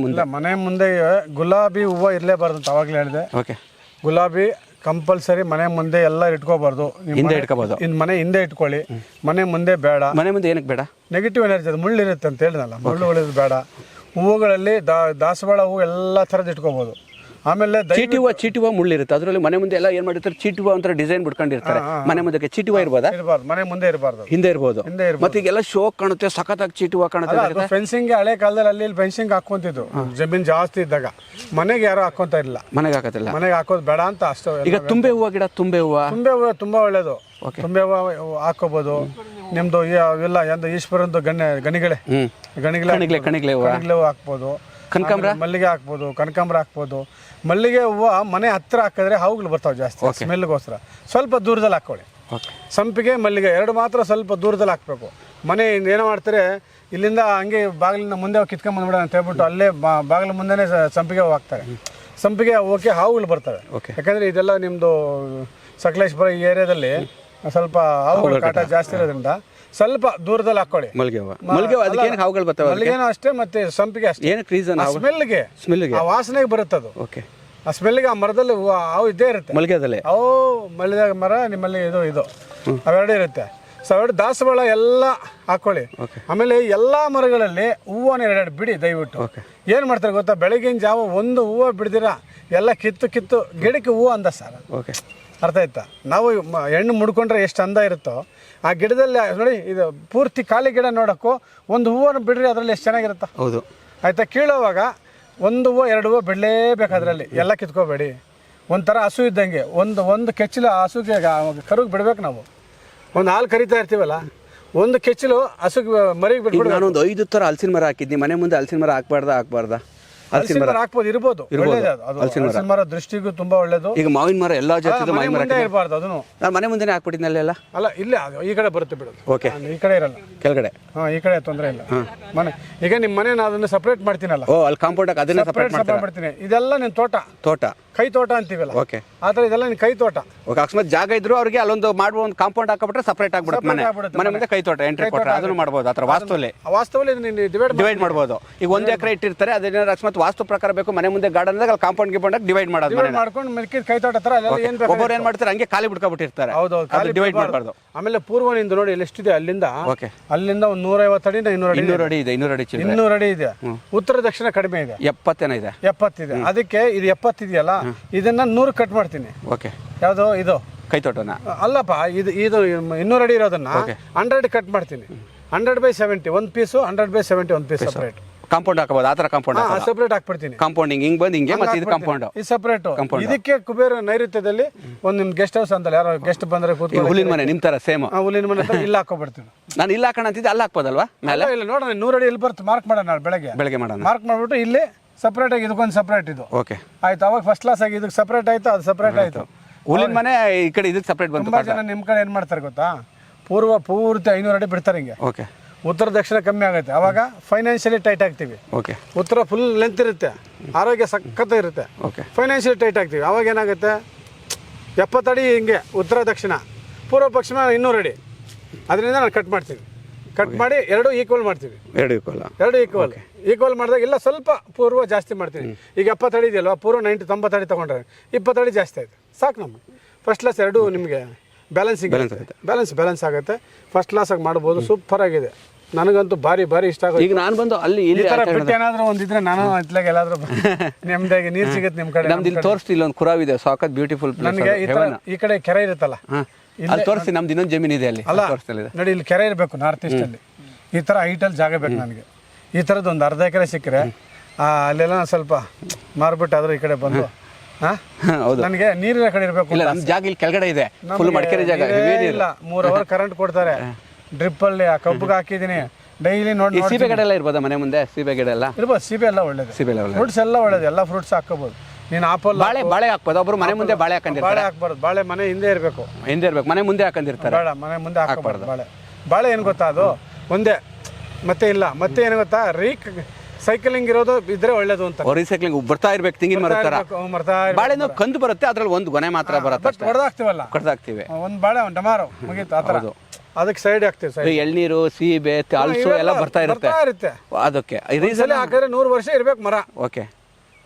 ಮುಂದೆ ಗುಲಾಬಿ ಹೂವು ಇರಲೇಬಾರ್ದು ಅಂತ ಅವಾಗಲೇ ಹೇಳಿದೆ. ಓಕೆ. ಗುಲಾಬಿ ಕಂಪಲ್ಸರಿ ಮನೆ ಮುಂದೆ ಎಲ್ಲ ಇಟ್ಕೋಬಾರ್ದು, ಹಿಂದೆ ಇಟ್ಕೋಬಹುದು. ಮನೆ ಹಿಂದೆ ಇಟ್ಕೊಳ್ಳಿ, ಮನೆ ಮುಂದೆ ಬೇಡ. ಮನೆ ಮುಂದೆ ಏನಕ್ಕೆ ಬೇಡ? ನೆಗೆಟಿವ್ ಎನರ್ಜಿ, ಅದು ಮುಳ್ಳಿರುತ್ತೆ ಅಂತ ಹೇಳಿದ್ನಲ್ಲ, ಮುಳ್ಳು ಉಳಿದು ಬೇಡ. ಹೂವುಗಳಲ್ಲಿ ದಾಸವಾಳ ಹೂವು ಎಲ್ಲ ಥರದ್ದು ಇಟ್ಕೋಬಹುದು. ಆಮೇಲೆ ಚೀಟಿ ಹೂವು ಮುಳ್ಳಿರುತ್ತೆ, ಅದರಲ್ಲಿ ಮನೆ ಮುಂದೆ ಎಲ್ಲ ಏನ್ ಮಾಡಿರ್ತಾರೆ, ಚೀಟಿ ಹೂವು ಅಂತ ಡಿಸೈನ್ ಬಿಟ್ಕೊಂಡಿರ್ತಾರೆ. ಮನೆ ಮುಂದೆ ಚೀಟಿ ಹೂವು ಇರ್ಬೋದಾ? ಮನೆ ಮುಂದೆ ಇರಬಾರ್ದು, ಹಿಂದೆ ಇರ್ಬೋದು. ಮತ್ತೆ ಈಗೆಲ್ಲ ಶೋ ಕಾಣುತ್ತೆ, ಸಖತ್ತಾಗಿ ಚೀಟಿ ಹೂವು ಕಾಣುತ್ತೆ. ಫೆನ್ಸಿಂಗ್ ಹಳೆ ಕಾಲದಲ್ಲಿ ಅಲ್ಲಿ ಫೆನ್ಸಿಂಗ್ ಹಾಕೊಂತಿದ್ದು, ಜಮೀನ್ ಜಾಸ್ತಿ ಇದ್ದಾಗ. ಮನೆಗೆ ಯಾರು ಹಾಕೊಂತ ಇರಲಿಲ್ಲ, ಮನೆಗೆ ಹಾಕೋದು ಬೇಡ ಅಂತ ಅಷ್ಟು. ಈಗ ತುಂಬೆ ಹೂವು ಗಿಡ, ತುಂಬೆ ಹೂವು ತುಂಬಾ ಒಳ್ಳೇದು. ತುಂಬೆ ಹೂವು ಹಾಕೋಬಹುದು. ನಿಮ್ದು ಇವೆಲ್ಲ ಈಶ್ವರಂದು ಗಣಿಗಳೇ ಹೂವು ಹಾಕ್ಬೋದು. ಕನಕಾಂಬರ, ಮಲ್ಲಿಗೆ ಹಾಕ್ಬೋದು, ಕನಕಾಂಬರ ಹಾಕ್ಬೋದು. ಮಲ್ಲಿಗೆ ಹೂವು ಮನೆ ಹತ್ರ ಹಾಕಿದ್ರೆ ಹಾವುಗಳು ಬರ್ತಾವೆ ಜಾಸ್ತಿ, ಸ್ಮೆಲ್ಗೋಸ್ಕರ ಸ್ವಲ್ಪ ದೂರದಲ್ಲಿ ಹಾಕೊಳ್ಳಿ. ಸಂಪಿಗೆ ಮಲ್ಲಿಗೆ ಎರಡು ಮಾತ್ರ ಸ್ವಲ್ಪ ದೂರದಲ್ಲಿ ಹಾಕ್ಬೇಕು. ಮನೆ ಏನೋ ಮಾಡ್ತಾರೆ, ಇಲ್ಲಿಂದ ಹಂಗೆ ಬಾಗಿಲಿನ ಮುಂದೆ ಕಿತ್ಕೊಂಡ್ ಬಂದ್ಬಿಡ ಅಂತ ಹೇಳ್ಬಿಟ್ಟು ಅಲ್ಲೇ ಬಾಗಿಲ ಮುಂದೆನೇ ಸಂಪಿಗೆ ಹೂವು ಹಾಕ್ತಾರೆ. ಸಂಪಿಗೆ ಹೂವಕ್ಕೆ ಹಾವುಗಳು ಬರ್ತವೆ. ಯಾಕಂದ್ರೆ ಇದೆಲ್ಲ ನಿಮ್ದು ಸಕಲೇಶ್ಪುರ ಈ ಏರಿಯಾದಲ್ಲಿ ಸ್ವಲ್ಪ ಹಾವುಗಳ ಕಾಟ ಜಾಸ್ತಿ ಇರೋದ್ರಿಂದ ಸ್ವಲ್ಪ ದೂರದಲ್ಲಿ ಹಾಕೊಳ್ಳಿ. ಮಲ್ಲಿಗೆನೂ ಅಷ್ಟೇ, ಮತ್ತೆ ಸಂಪಿಗೆ ಅಷ್ಟೇ. ಸ್ಮೆಲ್ಗೆ ಆ ವಾಸನೆಗೆ ಬರುತ್ತೆ ಅದು. ಆ ಸ್ಮೆಲ್ಗೆ ಆ ಮರದಲ್ಲಿ ಹಾವು ಇದ್ದೇ ಇರುತ್ತೆ. ಮಲ್ಲಿಗೆ ಮರ ನಿಮ್ಮಲ್ಲಿ ಇದು ಅವೆರಡು ಇರುತ್ತೆ. ಸೊ ಅವೆರಡು ದಾಸವಾಳ ಎಲ್ಲ ಹಾಕೊಳ್ಳಿ. ಆಮೇಲೆ ಎಲ್ಲಾ ಮರಗಳಲ್ಲಿ ಹೂವನ್ನ ಎರಡೆರಡು ಬಿಡಿ ದಯವಿಟ್ಟು. ಏನ್ ಮಾಡ್ತಾರೆ ಗೊತ್ತಾ, ಬೆಳಗಿನ ಜಾವ ಒಂದು ಹೂವು ಬಿಡ್ದಿರಾ ಎಲ್ಲ ಕಿತ್ತು ಗಿಡಕ್ಕೆ ಹೂವು ಅಂದ ಸರ್. ಅರ್ಥ ಆಯ್ತಾ? ನಾವು ಹೆಣ್ಣು ಮುಡ್ಕೊಂಡ್ರೆ ಎಷ್ಟು ಅಂದ ಇರುತ್ತೋ ಆ ಗಿಡದಲ್ಲಿ ನೋಡಿ, ಇದು ಪೂರ್ತಿ ಖಾಲಿ ಗಿಡ ನೋಡೋಕ್ಕೂ ಒಂದು ಹೂವನ್ನು ಬಿಡ್ರಿ, ಅದರಲ್ಲಿ ಎಷ್ಟು ಚೆನ್ನಾಗಿರುತ್ತಾ. ಹೌದು ಆಯ್ತಾ? ಕೀಳೋವಾಗ ಒಂದು ಹೂವು ಎರಡು ಹೂವು ಬಿಡಲೇಬೇಕು, ಅದರಲ್ಲಿ ಎಲ್ಲ ಕಿತ್ಕೋಬೇಡಿ. ಒಂಥರ ಹಸು ಇದ್ದಂಗೆ, ಒಂದು ಕೆಚ್ಚಲು ಹಸುಗೆ ಕರುಗೆ ಬಿಡ್ಬೇಕು. ನಾವು ಒಂದು ಹಾಲು ಕರಿತಾ ಇರ್ತೀವಲ್ಲ, ಒಂದು ಕೆಚ್ಚಲು ಹಸುಗೆ ಮರಿಗೆ ಬಿಟ್ಬಿಟ್ಟು. ನಾನೊಂದು 5 ಥರ ಹಲಸಿನ ಮರ ಹಾಕಿದ್ನಿ ಮನೆ ಮುಂದೆ. ಹಲಸಿನ ಮರ ಹಾಕ್ಬಾರ್ದಾ? ಹಲಸಿನ ಮರ ಹಾಕ್ಬೋದು, ಇರ್ಬೋದು. ಹಲಸಿನ ಮರ ದೃಷ್ಟಿಗೂ ತುಂಬಾ ಒಳ್ಳೇದು. ಈಗ ಮಾವಿನ ಮರ ಎಲ್ಲ ಜಾತಿ ಮಾವಿನ ಮರ ಇರಬಾರ್ದು. ಅದನ್ನು ನಾನು ಮನೆ ಮುಂದೆನೇ ಹಾಕ್ಬಿಟ್ಟಿದ್ನಲ್ಲ. ಅಲ್ಲ ಇಲ್ಲೇ ಈ ಕಡೆ ಬರುತ್ತೆ ಬಿಡೋದು. ಓಕೆ, ಈ ಕಡೆ ಇರಲ್ಲ, ಕೆಳಗಡೆ. ಈ ಕಡೆ ತೊಂದರೆ ಇಲ್ಲ. ಮನೆ ಈಗ ನಿಮ್ಮ ಮನೆ ನಾನು ಅದನ್ನ ಸಪರೇಟ್ ಮಾಡ್ತೀನಲ್ಲ. ಅಲ್ಲಿ ಕಾಂಪೌಂಡ್ ಅದನ್ನ ಸಪರೇಟ್ ಮಾಡ್ತೀನಿ. ಇದೆಲ್ಲ ನಿನ್ನ ತೋಟ ಕೈ ತೋಟ ಅಂತೀವಲ್ಲ. ಓಕೆ, ಆ ಥರ ಇದೆಲ್ಲ ನಿನ್ನ ಕೈ ತೋಟ. ಓಕೆ, ಅಕಸ್ಮಾತ್ ಜಾಗ ಇದ್ರು ಅವ್ರಿಗೆ ಅಲ್ಲೊಂದು ಮಾಡುವ ಒಂದು ಕಾಂಪೌಂಡ್ ಹಾಕಬಿಟ್ರೆ ಸಪರೇಟ್ ಆಗ್ಬಿಡುತ್ತೆ. ಮನೆ ಮುಂದೆ ಕೈ ತೋಟ ಎಂಟ್ರಿ ಕೊಟ್ಟರೆ ಅದನ್ನು ಮಾಡ್ಬೋದು. ಆ ಥರ ವಾಸ್ತವಲ್ಲಿ ಡಿವೈಡ್ ಮಾಡ್ಬೋದು. ಈಗ 1 ಎಕರೆ ಇಟ್ಟಿರ್ತಾರೆ, ಅದೇನಾದ್ರು ಅಕಸ್ಮಾತ್ ವಾಸ್ತು ಪ್ರಕಾರ ಬೇಕು ಮನೆ ಮುಂದೆ ಗಾರ್ಡನ್ ಅಲ್ಲಿ ಕಾಂಪೌಂಡ್ ಗಿಂಪೌಂಡ್ ಡಿವೈಡ್ ಮಾಡ್ಕೊಂಡು ಮಿಕ್ಕಿದ ಕೈ ತೋಟ ತರ ಒಬ್ಬರು ಏನ್ ಮಾಡ್ತಾರೆ, ಹಂಗೆ ಖಾಲಿ ಬಿಟ್ಕೊಬಿಟ್ಟಿರ್ತಾರೆ. ಡಿವೈಡ್ ಮಾಡಬಾರ್ದು. ಆಮೇಲೆ ಪೂರ್ವನಿಂದ ನೋಡಿ ಎಷ್ಟಿದೆ, ಅಲ್ಲಿಂದ ಒಂದು 150 ಅಡಿ 200 ಅಡಿ ಇದೆ. 200 ಅಡಿ ಇದೆ. ಉತ್ತರ ದಕ್ಷಿಣ ಕಡಿಮೆ ಇದೆ, 70 ಇದೆ. ಅದಕ್ಕೆ ಇದು 70 ಇದೆಯಲ್ಲ, ಇದನ್ನ 100 ಕಟ್ ಮಾಡ್ತೀನಿ. ಓಕೆ, ಯಾವ್ದು ಇದು ಕೈ ತೋಟನ ಅಲ್ಲಪ್ಪ, ಇದು 200 ಅಡಿ ಇರೋದನ್ನ 100 ಕಟ್ ಮಾಡ್ತೀನಿ. 100/70 ಒಂದು ಪೀಸು, 100/70 ಒಂದು ಪೀಸ್ ಸಪರೇಟ್. ಕಾಂಪೌಂಡ್ ಹಾಕಬಹುದು, ಆ ಥರ ಕಾಂಪೌಂಡ್ ಸಪ್ರೇಟ್ ಹಾಕ್ಬಿಡ್ತೀನಿ. ಕಾಂಪೌಂಡಿಂಗ್ ಹಿಂಗೆ ಬಂದು ಹಿಂಗೆ ಮತ್ತೆ ಇದು ಕಾಂಪೌಂಡ್ ಇದು ಸಪ್ರೇಟ್. ಇದಕ್ಕೆ ಕುಬೇರ ನೈಋತ್ಯದಲ್ಲಿ ಒಂದು ನಿಮ್ ಗೆಸ್ಟ್ ಹೌಸ್ ಅಂತಲ್ಲ, ಯಾರೋ ಗೆಸ್ಟ್ ಬಂದ್ರೆ ಕೂತ್ಕೊಂಡು ಹುಲ್ಲಿನ ಮನೆ ನಿಮ್ಮ ಥರ ಸೇಮ್ ಹುಲ್ಲಿನ ಮನೆ ಹತ್ರ ಇಲ್ಲಿ ಹಾಕೋಬಿಡ್ತೀವಿ. ನಾನು ಇಲ್ಲ ಹಾಕೋಣ ಅಂತಿದ್ದೆ, ಅಲ್ಲಿ ಹಾಕ್ಬೋದಲ್ವಾ ಮೇಲೆ? ಇಲ್ಲ ನೋಡೋಣ 100 ಅಡಿ ಇಲ್ಲಿ ಬರುತ್ತೆ, ಮಾರ್ಕ್ ಮಾಡೋಣ ನಾಳೆ ಬೆಳಗ್ಗೆ ಮಾಡೋಣ. ಮಾರ್ಕ್ ಮಾಡ್ಬಿಟ್ಟು ಇಲ್ಲಿ ಸಪ್ರೇಟ್ ಆಗಿ ಇದಕ್ಕೊಂದು ಸಪ್ರೇಟ್ ಇದು ಓಕೆ ಆಯ್ತು. ಅವಾಗ ಫಸ್ಟ್ ಕ್ಲಾಸ್ ಆಗಿ ಇದಕ್ಕೆ ಸಪ್ರೇಟ್ ಆಯ್ತು, ಅದು ಸಪ್ರೇಟ್ ಆಯ್ತು. ಹುಲ್ಲಿನ ಮನೆ ಈ ಕಡೆ ಇದಕ್ಕೆ ಸಪ್ರೇಟ್ ಬಂತು. ತುಂಬಾ ಜನ ನಿಮ್ಮ ಕಡೆ ಏನ್ ಮಾಡ್ತಾರೆ ಗೊತ್ತಾ, ಪೂರ್ತಿ 500 ಅಡಿ ಬಿಡ್ತಾರೆ ಹಿಂಗೆ. ಓಕೆ. ಉತ್ತರ ದಕ್ಷಿಣ ಕಮ್ಮಿ ಆಗುತ್ತೆ, ಅವಾಗ ಫೈನಾನ್ಷಿಯಲಿ ಟೈಟ್ ಆಗ್ತೀವಿ. ಓಕೆ. ಉತ್ತರ ಫುಲ್ ಲೆಂತ್ ಇರುತ್ತೆ, ಆರೋಗ್ಯ ಸಖತ್ ಇರುತ್ತೆ. ಓಕೆ. ಫೈನಾನ್ಷಿಯಲಿ ಟೈಟ್ ಆಗ್ತೀವಿ, ಅವಾಗ ಏನಾಗುತ್ತೆ 70 ಅಡಿ ಹಿಂಗೆ ಉತ್ತರ ದಕ್ಷಿಣ, ಪೂರ್ವ ಪಶ್ಚಿಮ 200 ಅಡಿ. ಅದರಿಂದ ನಾನು ಕಟ್ ಮಾಡ್ತೀನಿ. ಕಟ್ ಮಾಡಿ ಎರಡು ಈಕ್ವಲ್ ಮಾಡ್ತೀವಿ. ಎರಡು ಈಕ್ವಲ್ ಮಾಡಿದಾಗ ಇಲ್ಲ ಸ್ವಲ್ಪ ಪೂರ್ವ ಜಾಸ್ತಿ ಮಾಡ್ತೀನಿ. ಈಗ 70 ಅಡಿ ಇದೆಯಲ್ವಾ, ಪೂರ್ವ 90 ಅಡಿ ತೊಗೊಂಡ್ರೆ 20 ಅಡಿ ಜಾಸ್ತಿ ಆಯ್ತು, ಸಾಕು ನಮಗೆ. ಫಸ್ಟ್ ಕ್ಲಾಸ್ ಎರಡು ನಿಮಗೆ ಬ್ಯಾಲೆನ್ಸ್ ಆಗುತ್ತೆ. ಫಸ್ಟ್ ಕ್ಲಾಸಾಗಿ ಮಾಡ್ಬೋದು, ಸೂಪರ್ ಆಗಿದೆ. ನನಗಂತೂ ಭಾರಿ ಇಷ್ಟ ಆಗುತ್ತೆ. ಈಗ ನಾನು ಬಂದು ಅಲ್ಲಿ ಈ ಥರ ಬಿಟ್ಟು ಏನಾದರೂ ಒಂದಿದ್ರೆ ನಾನು ಇತ್ಲಾಗ ಎಲ್ಲಾದ್ರೂ ನೆಮ್ಮದಿಯಾಗಿ ನೀರು ಸಿಗುತ್ತೆ ನಿಮ್ಮ ಕಡೆ. ನಮ್ದು ಇಲ್ಲಿ ತೋರಿಸ್ತಿ, ಇಲ್ಲೊಂದು ಕುರಾವಿದೆ, ಸಾಕತ್ ಬ್ಯೂಟಿಫುಲ್ ಪ್ಲೇಸ್. ನನಗೆ ಈ ಕಡೆ ಕೆರೆ ಇರುತ್ತಲ್ಲ, ಅಲ್ಲಿ ತೋರಿಸಿ. ನಮ್ದು ಇನ್ನೊಂದು ಜಮೀನು ಇದೆ ಅಲ್ಲಿ ಅಲ್ಲ, ನೋಡಿ ಇಲ್ಲಿ ಕೆರೆ ಇರಬೇಕು ನಾರ್ತ್ ಈಸ್ಟಲ್ಲಿ. ಈ ಥರ ಹೈಟಲ್ಲಿ ಜಾಗ ಬೇಕು ನನಗೆ. ಈ ಥರದ್ದು ಒಂದು ಅರ್ಧ ಎಕರೆ ಸಿಕ್ಕರೆ ಅಲ್ಲೆಲ್ಲ ಸ್ವಲ್ಪ ಮಾರ್ಬಿಟ್ಟು ಆದರೂ ಈ ಕಡೆ ಬಂದು ಹೌದು, ನನಗೆ ನೀರಿನ ಕಡೆ ಇರಬೇಕು. ಇಲ್ಲ ನಮ್ಮ ಜಾಗ ಇಲ್ಲಿ ಕೆಳಗಡೆ ಇದೆ, ಫುಲ್ ಮಡಿಕೇರಿ ಜಾಗ ಇಲ್ಲ. 3 ಅವರ್ ಕರೆಂಟ್ ಕೊಡ್ತಾರೆ ಡ್ರಿಪ್ ಅಲ್ಲಿ. ಆ ಕಬ್ಬಿಗೆ ಹಾಕಿದ್ದೀನಿ ಡೈಲಿ. ನೋಡಿ ಸೀಬೆ ಗಿಡ ಎಲ್ಲ ಇರ್ಬೋದಾ ಮನೆ ಮುಂದೆ? ಸೀಬೆ ಗಿಡ ಎಲ್ಲ ಇರ್ಬೋದು. ಸೀಬೆ ಎಲ್ಲ ಒಳ್ಳೇದು, ಫ್ರೂಟ್ಸ್ ಎಲ್ಲ ಒಳ್ಳೇದು, ಎಲ್ಲ ಫ್ರೂಟ್ಸ್ ಹಾಕೋಬಹುದು. ನೀನು ಆಪಲ್ ಬಾಳೆ ಹಾಕ್ಬೋದು. ಒಬ್ರು ಮನೆ ಮುಂದೆ ಬಾಳೆ ಹಾಕೊಂಡಿರ್ತಾರೆ. ಬಾಳೆ ಹಾಕ್ಬಾರ್ದು, ಬಾಳೆ ಮನೆ ಹಿಂದೆ ಇರಬೇಕು, ಮನೆ ಮುಂದೆ ಹಾಕೊಂಡಿರ್ತಾರೆ. ಬೇಡ, ಮನೆ ಮುಂದೆ ಹಾಕಬಾರ್ದು ಬಾಳೆ. ಏನು ಗೊತ್ತಾ, ಅದು ಒಂದೇ ಮತ್ತೆ ಇಲ್ಲ. ಮತ್ತೆ ಏನು ಗೊತ್ತಾ, ಸೈಕ್ಲಿಂಗ್ ಇರೋದು ಇದ್ರೆ ಒಳ್ಳೇದು ಅಂತ. ರೀಸೈಕ್ಲಿಂಗ್ ಬರ್ತಾ ಇರ್ಬೇಕು, ತೆಂಗಿನ ಮರ ತರ. ಬಾಳೆನೋ ಕಂದು ಬರುತ್ತೆ, ಅದ್ರಲ್ಲಿ ಒಂದು ಗೊನೆ ಮಾತ್ರ ಬರುತ್ತೆ. ಹೊಡೆದಾಕ್ತಿವಿ ಒಂದು ಬಾಳೆ, ಒಂದು ಟಮಾರೋ ಮುಗೀತು. ಆ ಥರ ಅದಕ್ಕೆ ಸೈಡ್ ಹಾಕ್ತಿವಿ. ಎಳ್ನೀರು, ಸೀಬೆ, ಹಲಸು ಎಲ್ಲ ಬರ್ತಾ ಇರುತ್ತೆ. ಅದಕ್ಕೆ ರೀಸನ್ ಹಾಕಿದ್ರೆ 100 ವರ್ಷ ಇರ್ಬೇಕು ಮರ. ಓಕೆ.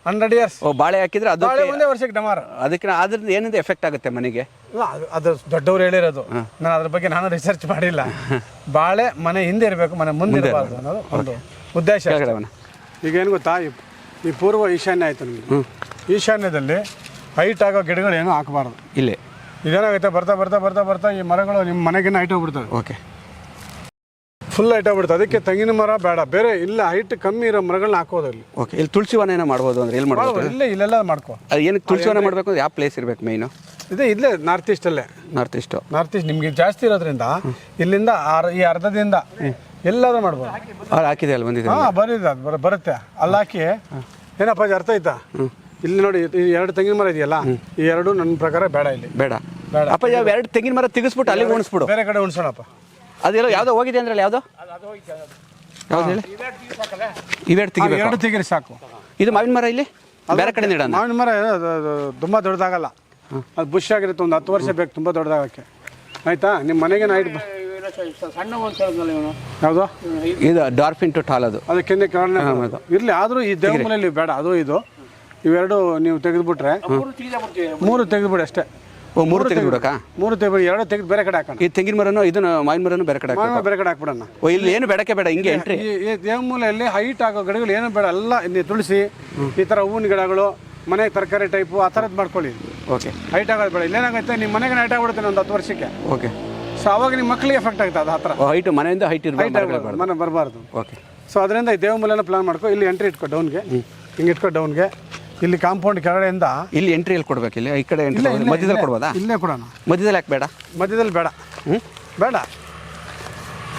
100 years. ಬಾಳೆ ಹಾಕಿದ್ರೆ ಅದು ಒಂದೇ ವರ್ಷಕ್ಕೆ ಡಮಾರ. ಅದಕ್ಕೆ ಅದ್ರದ್ದು ಏನಿದೆ ಎಫೆಕ್ಟ್ ಆಗುತ್ತೆ ಮನೆಗೆ? ಅದು ದೊಡ್ಡವ್ರು ಹೇಳಿರೋದು, ನಾನು ಅದ್ರ ಬಗ್ಗೆ ನಾನು ರಿಸರ್ಚ್ ಮಾಡಿಲ್ಲ. ಬಾಳೆ ಮನೆ ಹಿಂದೆ ಇರಬೇಕು, ಮನೆ ಮುಂದೆ ಇರಬಾರ್ದು ಅನ್ನೋದು ಒಂದು ಉದ್ದೇಶ. ಈಗ ಏನು ಗೊತ್ತಾ, ಈ ಪೂರ್ವ ಈಶಾನ್ಯ ಆಯ್ತು ನಮಗೆ. ಈಶಾನ್ಯದಲ್ಲಿ ಹೈಟ್ ಆಗೋ ಗಿಡಗಳು ಏನೂ ಹಾಕಬಾರ್ದು. ಇಲ್ಲಿ ಇದೇನಾಗುತ್ತೆ, ಬರ್ತಾ ಈ ಮರಗಳು ನಿಮ್ಮ ಮನೆಗಿನ್ನ ಹೈಟ್ ಹೋಗ್ಬಿಡ್ತವೆ. ಓಕೆ. ಫುಲ್ ಹೈಟ್ ಆಗ್ಬಿಡ್ತದೆ. ಅದಕ್ಕೆ ತೆಂಗಿನ ಮರ ಬೇಡ, ಬೇರೆ ಇಲ್ಲ ಹೈಟ್ ಕಮ್ಮಿ ಇರೋ ಮರಗಳನ್ನ ಹಾಕೋದು ಇಲ್ಲಿ. ಓಕೆ. ಇಲ್ಲಿ ತುಳಸಿ ವನ ಏನೋ ಮಾಡ್ಬೋದು ಅಂದ್ರೆ ಎಲ್ಲಿ ಮಾಡ್ಬೋದು? ಇಲ್ಲೆಲ್ಲ ಮಾಡ್ಕೋ. ಅದು ಏನಕ್ಕೆ ತುಳಸಿ ವನ ಮಾಡಬೇಕು ಅಂದ್ರೆ ಯಾವ ಪ್ಲೇಸ್ ಇರಬೇಕು ಮೈನು? ಇಲ್ಲೇ ನಾರ್ತ್ ಈಸ್ಟಲ್ಲೇ. ನಾರ್ತ್ ಈಸ್ಟ್ ನಿಮಗೆ ಜಾಸ್ತಿ ಇರೋದ್ರಿಂದ ಇಲ್ಲಿಂದ ಈ ಅರ್ಧದಿಂದ ಎಲ್ಲಾದ್ರೂ ಮಾಡ್ಬೋದು. ಹಾಕಿದೆ ಅಲ್ಲಿ ಬಂದಿದೆ. ಬರುತ್ತೆ ಅಲ್ಲಿ ಹಾಕಿ. ಏನಪ್ಪ ಅರ್ಥ ಆಯ್ತಾ? ಇಲ್ಲಿ ನೋಡಿ, ಈ 2 ತೆಂಗಿನ ಮರ ಇದೆಯಲ್ಲ, ಈ 2 ನನ್ನ ಪ್ರಕಾರ ಬೇಡ. ಇಲ್ಲಿ ಬೇಡ ಅಪ್ಪ. ಯಾವ 2 ತೆಂಗಿನ ಮರ ತೆಗಿಸ್ಬಿಟ್ಟು ಅಲ್ಲಿಗೆ ಉಣಿಸ್ಬಿಡು, ಬೇರೆ ಕಡೆ ಉಣಿಸೋಣಪ್ಪ. ಅದೆಲ್ಲ ಯಾವುದೋ ಹೋಗಿದೆ ಅಂದ್ರೆ ಯಾವುದು ಹೇಳಿ? ಇವೆರಡು ತೆಗಿಬೇಕು. 2 ತೆಗಿರಿ ಸಾಕು. ಇದು ಮಾವಿನ ಮರ ಇಲ್ಲಿ ಬೇರೆ ಕಡೆ ಇಡೋಣ. ಮಾವಿನ ಮರ ತುಂಬ ದೊಡ್ಡದಾಗಲ್ಲ, ಅದು ಬುಷ್ ಆಗಿರುತ್ತೆ. ಒಂದು 10 ವರ್ಷ ಬೇಕು ತುಂಬ ದೊಡ್ಡದಾಗಕ್ಕೆ. ಆಯ್ತಾ? ನಿಮ್ಮ ಮನೆಗೆ ನೈಟ್ ಯಾವುದು ಇದು ಡಾರ್ಫಿನ್ ಟು ಟಾಲ್, ಅದಕ್ಕೆ ಇರಲಿ. ಆದರೂ ಈ ದೇವಮೂಲೆಯಲ್ಲಿ ಬೇಡ, ಅದು ಇದು ಇವೆರಡು ನೀವು ತೆಗೆದುಬಿಟ್ರೆ 3 ತೆಗೆದುಬಿಡಿ ಅಷ್ಟೇ. 3 ತೆಗೆದುಬಿಡಕ್ಕ? 3 ತೆಗೆದು 2 ತೆಗೆದು ಬೇರೆ ಕಡೆ ಹಾಕೋಣ. ಈ ತೆಂಗಿನ ಮರನೋ ಇದನ್ನ ಮಾವಿನ ಮರನೋ ಬೇರೆ ಕಡೆ ಹಾಕ್ಬಿಡೋಣ. ಇಲ್ಲಿ ಏನು ಬೇಡಕ್ಕೆ ಬೇಡ, ಹಿಂಗೆ ಎಂಟ್ರಿ. ಈ ದೇವಮೂಲೆಯಲ್ಲಿ ಹೈಟ್ ಆಗೋ ಗಿಡಗಳು ಏನು ಬೇಡ, ಎಲ್ಲ ತುಳಸಿ, ಈ ಥರ ಹೂವಿನ ಗಿಡಗಳು, ಮನೆ ತರಕಾರಿ ಟೈಪು ಆ ಥರದ್ದು ಮಾಡ್ಕೊಳ್ಳಿ. ಓಕೆ. ಹೈಟ್ ಆಗೋದು ಬೇಡ. ಇಲ್ಲೇನಾಗುತ್ತೆ, ನಿಮ್ಮ ಮನೆಗೆ ಹೈಟ್ ಆಗ್ಬಿಡುತ್ತೆ ಒಂದು 10 ವರ್ಷಕ್ಕೆ. ಓಕೆ. ಸೊ ಅವಾಗ ನಿಮ್ಮ ಮಕ್ಕಳಿಗೆ ಎಫೆಕ್ಟ್ ಆಗುತ್ತೆ. ಅದು ಹತ್ರ ಹೈಟ್ ಮನೆಯಿಂದ ಹೈಟ್ ಇರಬೇಕು, ಮನೆ ಬರಬಾರ್ದು. ಓಕೆ. ಸೊ ಅದರಿಂದ ಈ ದೇವಮೂಲೆನ ಪ್ಲಾನ್ ಮಾಡ್ಕೊ. ಇಲ್ಲಿ ಎಂಟ್ರಿ ಇಟ್ಕೊ ಡೌನ್ಗೆ, ಹಿಂಗೆ ಇಟ್ಕೊ ಡೌನ್ಗೆ. ಇಲ್ಲಿ ಕಾಂಪೌಂಡ್ ಕೆಳಗಡೆಯಿಂದ ಇಲ್ಲಿ ಎಂಟ್ರಿ ಎಲ್ಲಿ ಕೊಡ್ಬೇಕು? ಇಲ್ಲಿ ಈ ಕಡೆ ಎಂಟ್ರಿ ಮಧ್ಯದಲ್ಲಿ ಕೊಡ್ಬೋದಾ? ಇಲ್ಲೇ ಕೊಡೋಣ. ಮಧ್ಯದಲ್ಲಿ ಯಾಕೆ ಬೇಡ? ಮಧ್ಯದಲ್ಲಿ ಬೇಡ. ಬೇಡ,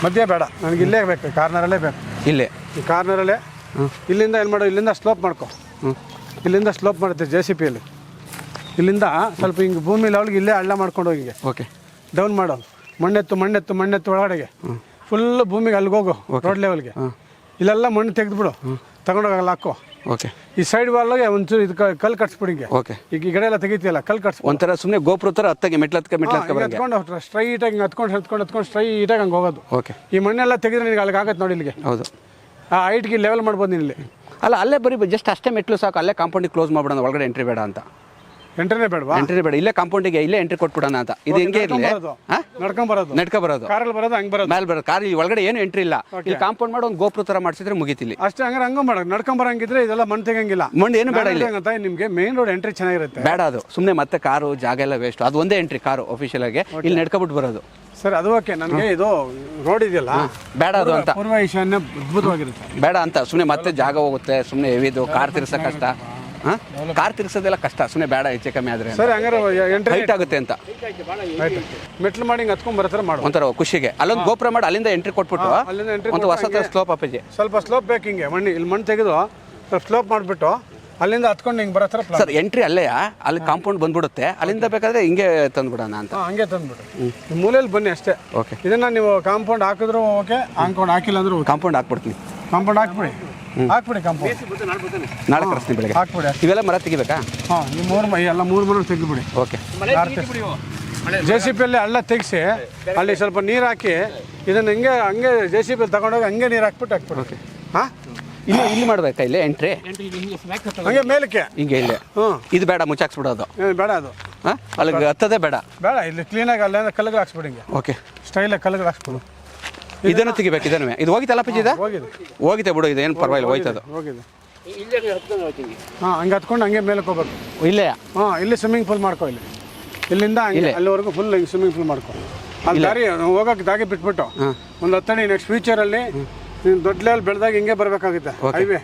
ಮಧ್ಯ ಬೇಡ. ನನಗೆ ಇಲ್ಲೇ ಬೇಕು, ಕಾರ್ನರಲ್ಲೇ ಬೇಕು. ಇಲ್ಲೇ ಈ ಕಾರ್ನರಲ್ಲೇ. ಇಲ್ಲಿಂದ ಏನು ಮಾಡೋ, ಇಲ್ಲಿಂದ ಸ್ಲೋಪ್ ಮಾಡ್ಕೊ. ಇಲ್ಲಿಂದ ಸ್ಲೋಪ್ ಮಾಡುತ್ತೆ JCPಯಲ್ಲಿ. ಇಲ್ಲಿಂದ ಸ್ವಲ್ಪ ಹಿಂಗೆ ಭೂಮಿ ಲೆವೆಲ್ಗೆ ಇಲ್ಲೇ ಹಳ್ಳ ಮಾಡ್ಕೊಂಡು ಹೋಗಿ. ಓಕೆ. ಡೌನ್ ಮಾಡೋ. ಮಣ್ಣೆತ್ತು ಒಳಗಡೆಗೆ ಫುಲ್ ಭೂಮಿಗೆ ಅಲ್ಲಿಗೆ ಹೋಗು, ರೋಡ್ ಲೆವೆಲ್ಗೆ. ಇಲ್ಲೆಲ್ಲ ಮಣ್ಣು ತೆಗೆದುಬಿಡು, ತಗೊಂಡೋಗಲ್ಲ ಹಾಕೋ. ಓಕೆ. ಈ ಸೈಡ್ ವಾಲ್ಗೆ ಒಂಚೂರು ಇದು ಕಲ್ಲು ಕಟ್ಸ್ಬಿಡಿ. ಹಿಂಗೆ ಓಕೆ. ಈಗ ಈ ಕಡೆ ಎಲ್ಲ ತೆಗಿತೀಯಲ್ಲ, ಕಲ್ಲು ಕಟ್ಸ್. ಒಂಥರ ಸುಮ್ಮನೆ ಗೋಪುರ ಥರ ಹತ್ತಗೆ ಹತ್ಕೊಂಡು ಸ್ಟ್ರೈಟಾಗಿ ಹತ್ಕೊಂಡು ಸ್ಟ್ರೈಟಾಗಿ ಹಂಗೆ ಹೋಗೋದು. ಓಕೆ. ಈ ಮಣ್ಣೆಲ್ಲ ತೆಗೆದ್ರೆ ನಿನಗೆ ಅಲ್ಲಿಗೆ ಆಗತ್ತೆ ನೋಡಿ. ಇಲ್ಲಿಗೆ ಹೌದು, ಆ ಹೈಟ್ಗೆ ಲೆವೆಲ್ ಮಾಡ್ಬೋದು ನೀನು ಇಲ್ಲಿ. ಅಲ್ಲ ಅಲ್ಲೇ ಬರೀ ಜಸ್ಟ್ ಅಷ್ಟೇ ಮೆಟ್ಲು ಸಾಕು, ಅಲ್ಲೇ ಕಾಂಪೌಂಡಿಗೆ ಕ್ಲೋಸ್ ಮಾಡ್ಬಿಡೋಣ, ಒಳಗಡೆ ಎಂಟ್ರಿ ಬೇಡ ಅಂತ. ಎಂಟ್ರಿನೇ ಬೇಡವಾ? ಎಂಟ್ರಿ ಬೇಡ, ಇಲ್ಲೇ ಕಾಂಪೌಂಡಿಗೆ ಇಲ್ಲೇ ಎಂಟ್ರಿ ಕೊಟ್ಬಿಡೋಣ ಅಂತ. ಇದು ಹೆಂಗೆ ಇರಲಿ, ನಡ್ಕೊಂಬರೋದು ಕಾರಲ್ಲಿ ಬರೋದು, ಹಂಗೆ ಬರೋದು, ಮೇಲೆ ಬರೋದು. ಕಾರ್ ಒಳಗಡೆ ಏನು ಎಂಟ್ರಿ ಇಲ್ಲ, ಇಲ್ಲಿ ಕಾಂಪೌಂಡ್ ಮಾಡಿ ಒಂದು ಗೋಪುರ ಥರ ಮಾಡಿಸಿದ್ರೆ ಮುಗಿತಿಲ್ಲಿ ಅಷ್ಟೇ. ಹಂಗೆ ಮಾಡೋದು, ನಡ್ಕೊಂಬರಂಗಿದ್ರೆ ಇದೆಲ್ಲ ಮಣ್ಣು ತೆಗಂಗಿಲ್ಲ. ಮಣ್ಣು ಏನು ಬೇಡ ಇಲ್ಲಿ. ನಿಮಗೆ ಮೇನ್ ರೋಡ್ ಎಂಟ್ರಿ ಚೆನ್ನಾಗಿರುತ್ತೆ. ಬೇಡ ಅದು ಸುಮ್ಮನೆ ಮತ್ತೆ ಕಾರು ಜಾಗ ಎಲ್ಲ ವೇಸ್ಟ್. ಅದು ಒಂದೇ ಎಂಟ್ರಿ ಕಾರು ಅಫಿಷಿಯಲ್ ಆಗಿ, ಇಲ್ಲಿ ನಡ್ಕೊಬಿಟ್ಟು ಬರೋದು. ಸರ್ ಅದು ಓಕೆ ನನಗೆ ಇದು ರೋಡ್ ಇದೆಯಲ್ಲ ಬೇಡ ಅದು ಅಂತ ಪೂರ್ವ ಈಶಾನ್ಯ ಅದ್ಭುತವಾಗಿರುತ್ತೆ. ಬೇಡ ಅಂತ ಸುಮ್ಮನೆ ಮತ್ತೆ ಜಾಗ ಹೋಗುತ್ತೆ, ಸುಮ್ಮನೆ ಹೆವಿದು ಕಾರ್ ತಿರ್ಸೋ ಕಷ್ಟ. ಹಾಂ, ಕಾರ್ ತಿರ್ಸೋದೆಲ್ಲ ಕಷ್ಟ, ಸುಮ್ಮನೆ ಬೇಡ ಹೆಚ್ಚು ಕಮ್ಮಿ ಆದರೆ ಸರ್ ಹಂಗಾರೆ ಎಂಟ್ರಿ ಹೈಟ್ ಆಗುತ್ತೆ ಅಂತ. ಆಯ್ತು, ಮೆಟ್ಲು ಮಾಡಿ ಹಿಂಗೆ ಹತ್ಕೊಂಡ್ ಬರೋ ಥರ ಮಾಡು. ಒಂಥರ ಖುಷಿಗೆ ಅಲ್ಲೊಂದು ಗೋಪುರ ಮಾಡಿ ಅಲ್ಲಿಂದ ಎಂಟ್ರಿ ಕೊಟ್ಬಿಟ್ಟು ಅಲ್ಲಿಂದ ಎಂಟ್ರಿ ಒಂದು ಹೊಸ ಸ್ಲೋಪ್ ಅಪ್ಪಜಿ. ಸ್ವಲ್ಪ ಸ್ಲೋಪ್ ಬೇಕು ಹಿಂಗೆ ಇಲ್ಲಿ ಮಣ್ಣು ತೆಗೆದು ಸ್ವಲ್ಪ ಸ್ಲೋಪ್ ಮಾಡಿಬಿಟ್ಟು ಅಲ್ಲಿಂದ ಹತ್ಕೊಂಡು ಹಿಂಗೆ ಬರೋ ಥರ ಪ್ಲಾನ್. ಸರ್ ಎಂಟ್ರಿ ಅಲ್ಲೇ, ಅಲ್ಲಿ ಕಾಂಪೌಂಡ್ ಬಂದ್ಬಿಡುತ್ತೆ, ಅಲ್ಲಿಂದ ಬೇಕಾದ್ರೆ ಹಿಂಗೆ ತಂದ್ಬಿಡೋಣ ಅಂತ. ಹಂಗೆ ತಂದ್ಬಿಟ್ಟು ಈ ಮೂಲೆಯಲ್ಲಿ ಬನ್ನಿ ಅಷ್ಟೇ. ಓಕೆ, ಇದನ್ನ ನೀವು ಕಾಂಪೌಂಡ್ ಹಾಕಿದ್ರು ಓಕೆ, ಕಾಂಪೌಂಡ್ ಹಾಕಿಲ್ಲ ಅಂದ್ರೂ ಕಾಂಪೌಂಡ್ ಹಾಕ್ಬಿಡ್ತೀನಿ. ಕಾಂಪೌಂಡ್ ಹಾಕ್ಬಿಡಿ ಕಾಂಪೌಂಡ್ ನಾಳೆ ಕಳಿಸ್ತೀನಿ ಬೆಳಗ್ಗೆ. ಹಾಕ್ಬಿಡಿ ಅಷ್ಟೇ. ಇವೆಲ್ಲ ಮರ ತೆಗಿಬೇಕಾ? ಹಾಂ, ಈ ಎಲ್ಲ ಮೂರು ಮರ ತೆಗೆದುಬಿಡಿ. ಓಕೆ, JCB ಅಲ್ಲಿ ಹಳ್ಳ ತೆಗಿಸಿ ಅಲ್ಲಿ ಸ್ವಲ್ಪ ನೀರು ಹಾಕಿ ಇದನ್ನ ಹಂಗೆ JCB ತಗೊಂಡೋಗಿ ಹಂಗೆ ನೀರು ಹಾಕ್ಬಿಟ್ಟು. ಓಕೆ, ಹಾಂ, ಇಲ್ಲಿ ಮಾಡ್ಬೇಕಾ? ಇಲ್ಲಿ ಎಂಟ್ರಿ ಹಂಗೆ ಮೇಲಕ್ಕೆ ಹಿಂಗೆ ಇಲ್ಲೇ. ಇದು ಬೇಡ, ಮುಚ್ಚಾಕ್ಸ್ಬಿಡೋದು ಬೇಡ ಅದು. ಹಾಂ, ಅಲ್ಲಿಗೆ ಹತ್ತದೇ ಬೇಡ. ಇಲ್ಲಿ ಕ್ಲೀನಾಗಿ ಅಲ್ಲಿಂದ ಕಲ್ಲಿಗೆ ಹಾಕ್ಸ್ಬಿಡಿ ಹಿಂಗೆ. ಓಕೆ, ಸ್ಟೈಲಾಗಿ ಕಲ್ಲಿಗೆ ಹಾಕ್ಸ್ಬಿಡು. ಇದನ್ನು ತೆಗಿಬೇಕು. ಇದನ್ನು ಇದು ಹೋಗಿತ್ತಲ್ಲ ಪಿ? ಇದು ಹೋಗಿದೆ ಬಿಡು, ಇದೇನು ಪರವಾಗಿಲ್ಲ, ಹೋಯ್ತದು. ಹೋಗಿದೆ. ಹಾಂ, ಹಂಗೆ ಹತ್ಕೊಂಡು ಹಂಗೆ ಮೇಲಕ್ಕೆ ಹೋಗ್ಬೇಕು. ಇಲ್ಲೇ? ಹಾಂ, ಇಲ್ಲಿ ಸ್ವಿಮ್ಮಿಂಗ್ ಪೂಲ್ ಮಾಡ್ಕೊ. ಇಲ್ಲಿಂದ ಅಲ್ಲಿವರೆಗೂ ಫುಲ್ ಸ್ವಿಮ್ಮಿಂಗ್ ಪೂಲ್ ಮಾಡ್ಕೊ. ಅಲ್ಲಿ ದಾರಿ ಹೋಗೋಕೆ ದಾರಿ ಬಿಟ್ಬಿಟ್ಟು ಒಂದು ಹತ್ತಡಿ ನೆಕ್ಸ್ಟ್ ಫ್ಯೂಚರಲ್ಲಿ ದೊಡ್ಡ ಲೆವೆಲ್ ಬೆಳೆದಾಗ ಹಿಂಗೆ ಬರಬೇಕಾಗುತ್ತೆ. ಹೈವೇ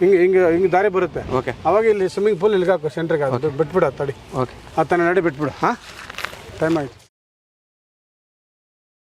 ಹಿಂಗೆ ದಾರಿ ಬರುತ್ತೆ. ಓಕೆ, ಅವಾಗ ಇಲ್ಲಿ ಸ್ವಿಮ್ಮಿಂಗ್ ಪೂಲ್ ಇಲ್ಲಿಗೆ ಹಾಕು, ಸೆಂಟ್ರಿಗೆ ಬಿಟ್ಬಿಡು. ತಡಿ, ಓಕೆ, ಆ ತನ ನಡಿ ಬಿಟ್ಬಿಡು. ಹಾಂ, ಟೈಮ್ ಆಯ್ತು.